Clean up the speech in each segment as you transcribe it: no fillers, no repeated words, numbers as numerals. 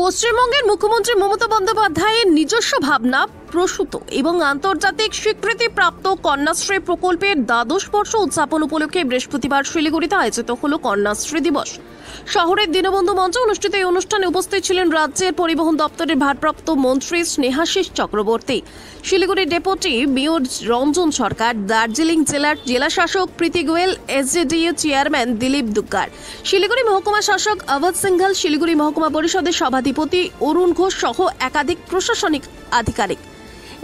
পশ্চিমবঙ্গের মুখ্যমন্ত্রী মমতা বন্দ্যোপাধ্যায়ের নিজস্ব ভাবনা প্রসূত এবং আন্তর্জাতিক স্বীকৃতিপ্রাপ্ত কন্যাশ্রী প্রকল্পের দ্বাদশ বর্ষ উদযাপন উপলক্ষে বৃহস্পতিবার শিলিগুড়িতে আয়োজিত হল কন্যাশ্রী দিবস। শহরের দীনবন্ধু মঞ্চে অনুষ্ঠিত এই অনুষ্ঠানে উপস্থিত ছিলেন রাজ্যের পরিবহন দপ্তরের ভারপ্রাপ্ত মন্ত্রী স্নেহাশিস চক্রবর্তী, শিলিগুড়ি ডেপুটি মেয়র রঞ্জন সরকার, দার্জিলিং জেলার জেলাশাসক প্রীতি গোয়েল, এসজেডিইউ চেয়ারম্যান দিলীপ দুগ্গার, শিলিগুড়ি মহকুমা শাসক অবধ সিংঘল, শিলিগুড়ি মহকুমা পরিষদের সভাধিপতি অরুণ ঘোষ সহ একাধিক প্রশাসনিক আধিকারিক।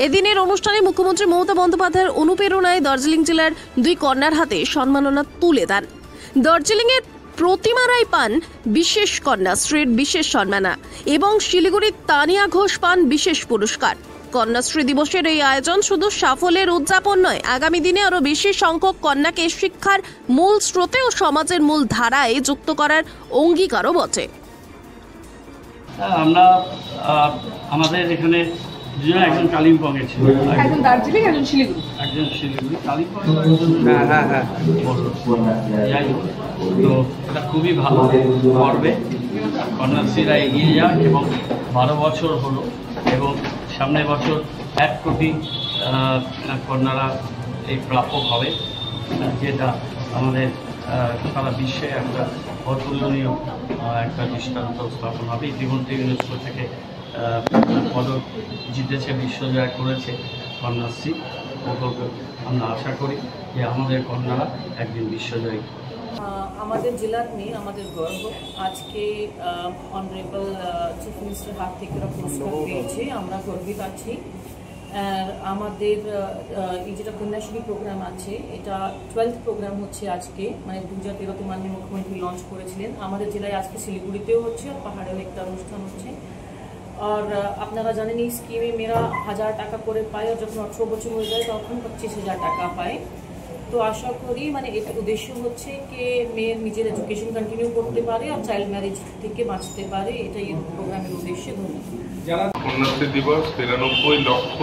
এদিনের অনুষ্ঠানে মুখ্যমন্ত্রী মমতা বন্দ্যোপাধ্যায়ের অনুপ্রেরণায় দার্জিলিং জেলার দুই কন্যার হাতে সম্মাননা তুলে দেন। দার্জিলিংয়ের প্রতিমা রায় পান বিশেষ কন্যাশ্রীর বিশেষ সম্মাননা এবং শিলিগুড়ির তানিয়া ঘোষ পান বিশেষ পুরস্কার। কন্যাশ্রী দিবসের এই আয়োজন শুধু সাফল্যের উদযাপন নয়, আগামী দিনে আরও বেশি সংখ্যক কন্যাকে শিক্ষার মূল স্রোতে ও সমাজের মূল ধারায় যুক্ত করার অঙ্গীকারও বটে। আমরা আমাদের এখানে দুজন, একজন কালিম্পংয়ে ছিল, একজন দার্জিলিং, একজন শিলিগুড়ি, কালিম্পং যাই হোক, তো এটা খুবই ভালো করবে। কন্যাশ্রীরা এগিয়ে যাক এবং 12 বছর হলো এবং সামনের বছর 1 কোটি কন্যারা এই প্রাপক হবে, যেটা আমাদের সারা বিশ্বে একটা অতুলনীয় একটা দৃষ্টান্ত স্থাপন হবে। ইতিমধ্যে ইউনেস্কো থেকে পদক জিতেছে, বিশ্বজয় করেছে কন্যাশ্রী প্রকল্প। আমরা আশা করি যে আমাদের কন্যারা একদিন বিশ্বজয়ী। আমাদের জেলার মেয়ে, আমাদের গর্ব। আজকে অনারেবল চিফ মিনিস্টার হাত থেকে ওরা পুরস্কার পেয়েছে, আমরা গর্বিত আছি। আর আমাদের এই যেটা কন্যাশ্রী প্রোগ্রাম আছে, এটা 12th প্রোগ্রাম হচ্ছে আজকে, মানে 2013-তে মাননীয় মুখ্যমন্ত্রী লঞ্চ করেছিলেন। আমাদের জেলায় আজকে শিলিগুড়িতেও হচ্ছে, আর পাহাড়েও একটা অনুষ্ঠান হচ্ছে। আর আপনারা জানেন এই স্কিমে মেয়েরা 1000 টাকা করে পায়, আর যখন 18 বছর হয়ে যায় তখন 25,000 টাকা পায়। তো আশা করি মানে এর উদ্দেশ্য হচ্ছে কি মেয়ের নিজের এডুকেশন কন্টিনিউ করতে পারে আর চাইল্ড ম্যারেজ থেকে বাঁচতে পারে, এটাই এই প্রোগ্রামের উদ্দেশ্য। কন্যাশ্রী দিবস 93 লক্ষ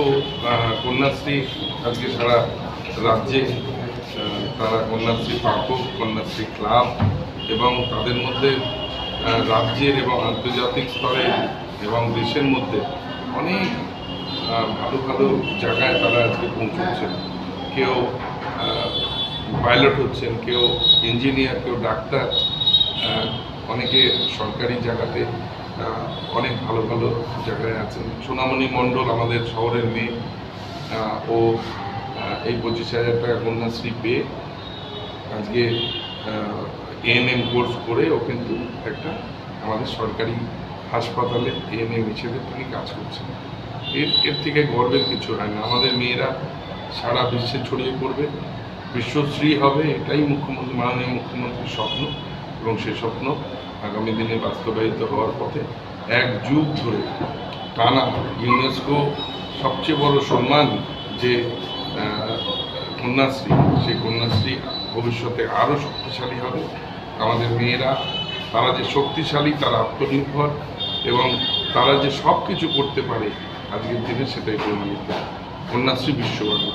কন্যাশ্রী আজকে সারা রাজ্যে তারা কন্যাশ্রী প্রাপক, কন্যাশ্রী ক্লাব এবং তাদের মধ্যে রাজ্যের এবং আন্তর্জাতিক স্তরে এবং দেশের মধ্যে অনেক ভালো ভালো জায়গায় তারা আজকে পৌঁছচ্ছেন। কেউ পাইলট হচ্ছেন, কেউ ইঞ্জিনিয়ার, কেউ ডাক্তার, অনেকে সরকারি জায়গাতে অনেক ভালো ভালো জায়গায় আছেন। সোনামণি মণ্ডল আমাদের শহরের মেয়ে, ও এই 25,000 টাকা কন্যাশ্রী পেয়ে আজকে এএনএম কোর্স করে ও কিন্তু একটা আমাদের সরকারি হাসপাতালে এএনএম হিসেবে তিনি কাজ করছেন। এর থেকে গর্বের কিছু হয় না। আমাদের মেয়েরা সারা বিশ্বে ছড়িয়ে পড়বে, বিশ্বশ্রী হবে, এটাই মাননীয় মুখ্যমন্ত্রীর স্বপ্ন এবং সেই স্বপ্ন আগামী দিনে বাস্তবায়িত হওয়ার পথে। 1 যুগ ধরে টানা ইউনেস্কো সবচেয়ে বড় সম্মান যে কন্যাশ্রী, সেই কন্যাশ্রী ভবিষ্যতে আরও শক্তিশালী হবে। আমাদের মেয়েরা তারা যে শক্তিশালী, তারা আত্মনির্ভর এবং তারা যে সব কিছু করতে পারে আজকের দিনে, সেটাই প্রমাণিত। কন্যাশ্রী বিশ্বব্যাপী।